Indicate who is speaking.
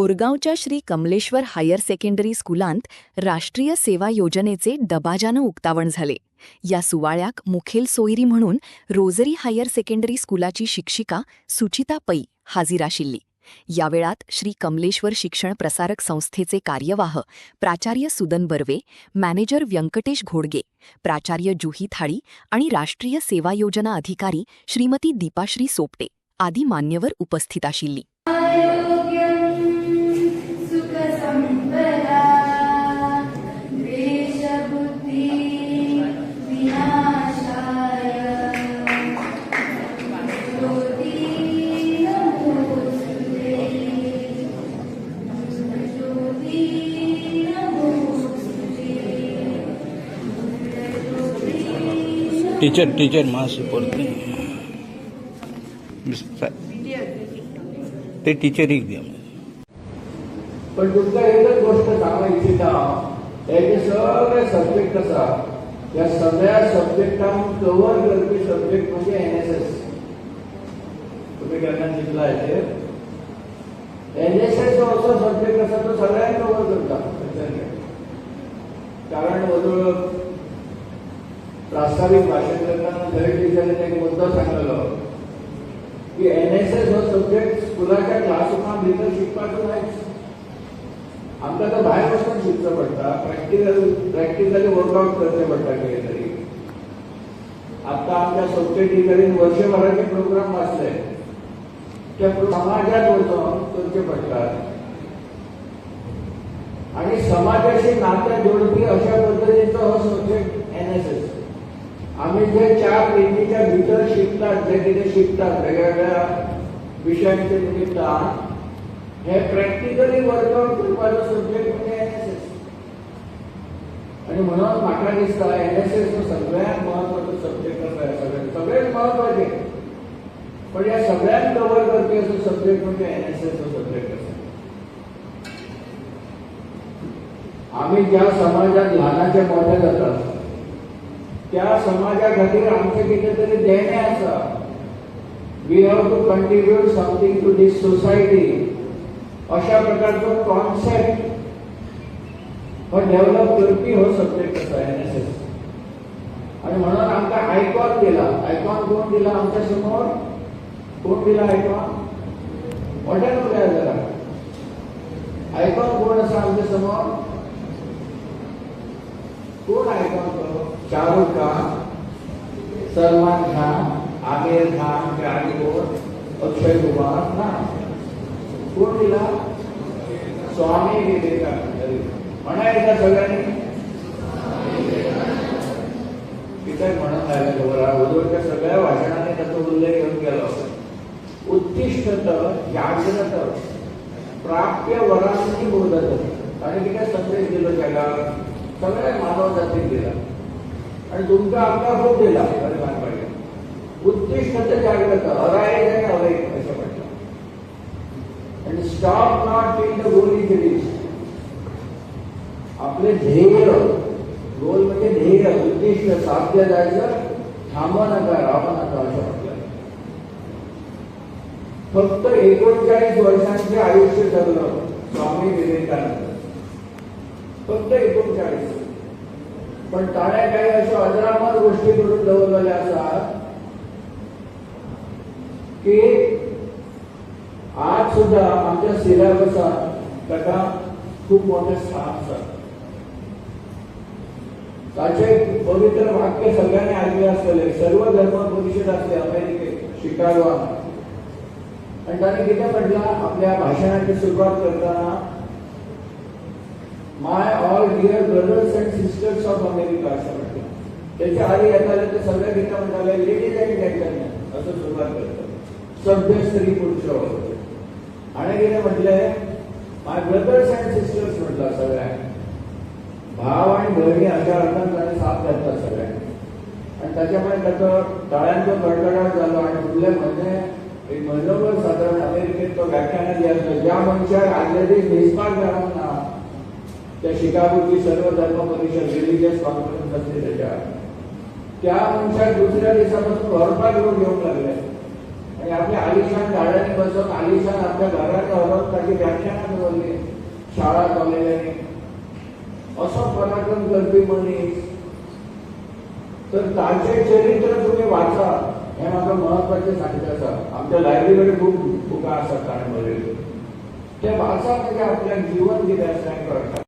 Speaker 1: कोरगावच्या Shri Kamleshwar higher secondary स्कुलांत राष्ट्रीय सेवा योजनेचे दबाजानं उक्तावण झाले. या सुवाळ्याक मुखेल सोयरी म्हणून रोजरी हायर सेकंडरी स्कुलाची शिक्षिका सुचिता पै हाजीर आशिल्ली. या वेळात श्री कमलेश्वर शिक्षण प्रसारक संस्थेचे कार्यवाह प्राचार्य सुदन बर्वे, मॅनेजर व्यंकटेश घोडगे, प्राचार्य जुही थाळी आणि राष्ट्रीय सेवा योजना अधिकारी श्रीमती दीपाश्री सोपटे आदी मान्यवर उपस्थित आशिल्ली.
Speaker 2: टीचर मासे पडते ते टीचर एक द्या.
Speaker 3: पण तुमका एकच गोष्ट सांगा इच्छिता, याचे सगळे सब्जेक्ट असा, या सगळ्या सब्जेक्टांक कव्हर करपी सब्जेक्ट म्हणजे NSS. तुम्ही केन्ना चिंतला याचे NSS जो असो सब्जेक्ट असा तो सगळ्यांक कव्हर करता. कारण प्रास्ताविक भाषण करताना दरेक टीचरीने एक मुद्दा सांगलेलो की NSS हो सब्जेक्ट स्कुलाच्या क्लासरूमा भितर शिकपाचो नाहीच. आमकां तो भायर वचून शिकचो पडटा, प्रॅक्टिकली वर्कआउट करचे पडटा कितें तरी. आतां आमच्या सोपटे टिचरीन वर्षभराचे प्रोग्राम वाचले, त्या समाजात वचून करचे पडटात आणि समाजाशी नातें जोडपी अशा पद्दतीचो हो सब्जेक्ट NSS. आम्ही जे 4 लिंकीच्या भितर शिकतात, जे कितें शिकतात वेगवेगळ्या विषयांचे निमित्तान, हे प्रॅक्टिकली वर्कआउट करपाचो सब्जेक्ट म्हणजे NSS. आणि म्हणून म्हाका दिसता NSS हो सगळ्यांत महत्वाचो सब्जेक्ट आसा. सगळेच महत्वाचे, पण या सगळ्यांक कव्हर करपी असो सब्जेक्ट म्हणजे NSS हो सब्जेक्ट आसा. आम्ही ज्या समाजात ल्हानाचे मोठे जातात त्या समाजा खातीर आमचे कितें तरी देणे आसा. We have to contribute something to this society अशा प्रकारचो कॉन्सेप्ट हो डेव्हलप करपी हो सब्जेक्ट आसा NSS. आणि म्हणून आमकां आयकॉन दिला. आयकॉन कोण दिला आमच्या समोर? कोण दिला आयकॉन? मोठ्यान उलया जरा. आयकॉन कोण आसा आमच्या समोर? कोण आयकॉन तो? शाहरुख खान, सलमान खान, आमिर खान के आगे कोण? अक्षय कुमार ना. कोण दिला? स्वामी विवेकानंद. म्हणा एकदा सगळ्यांनी कितें म्हणून लायलें खबर आहा? उदरच्या सगळ्या भाशणांनी ताचो उल्लेख घेवन गेलो. उत्तिष्ठत जागृत प्राप्य वरांनी बोधत. ताणें कितें संदेश दिलो जगाक? सगळ्या मानव जातीक दिला आणि तुमकां आमकां खूब दिला. अरे मानपाचें उत्तिष्ठत जागृत, अरायज आनी अवैक अशें म्हणटा. आनी stop not till the goal is reached. आपले ध्येय, गोल म्हणजे ध्येय, उद्दिष्ट साध्य जायचं, थांबू नका, राहू नका अशें म्हटलं. फक्त 39 वर्षांचे आयुष्य जगलं स्वामी विवेकानंद. फक्त 39. पण ताणे काही अशा अजरामर गोष्टी करून दवरलेल्या असतात की आज सुद्धा आमच्या सिलेबसात ताका खूप मोठे स्थान आसा. ताचे पवित्र वाक्य सगळ्यांनी आयकले आसतले. सर्व धर्म परिषद असते अमेरिकेत शिकागोवान. आणि ताणे कितें म्हटला आपल्या भाषणाची सुरुवात करताना? My all dear brothers and sisters of America असं म्हटलं. त्याच्या आधी येताले ते सगळे किती म्हणताले? लेडीज अँड जेंटलमॅन असं सुरुवात करतात. सभ्य स्त्री पुरुष. आणि किती म्हटले? माय ब्रदर्स अँड सिस्टर्स म्हटलं सगळ्यांनी. भाव आणि बहिणी अशा अर्थान ताणे साथ घातला सगळ्यांनी. आणि त्याच्यामुळे त्याचं टाळ्यांचा कडकडाट झाला. आणि फुडले म्हणजे एक महिनोभर साधारण अमेरिकेत तो व्याख्यान दिला. ज्या मनशाक आदले दीस निस्पाक जावंक ना, त्या शिकागोची सर्व धर्म परिषद रिलिजियस कॉन्फरन्स असते त्या मनशाक दुसऱ्या दिसापासून व्हरपाक लोक येवंक लागले. आणि आपल्या आलिशान गाड्यांनी बसवून आलिशान आपल्या घराने हरवून काही व्याख्यानात बोलले शाळा कॉलेजांनी असं पराक्रम करपी मनीस. तर ताचे चरित्र तुम्ही वाचा हे म्हाका महत्वाचे सांगता आसा. आमच्या लायब्ररीकडे खूप बुकां आसात ताणें बरयल्ल्यो ते वाचा म्हणजे आपल्याक जीवन कितें आसा हें कळटा.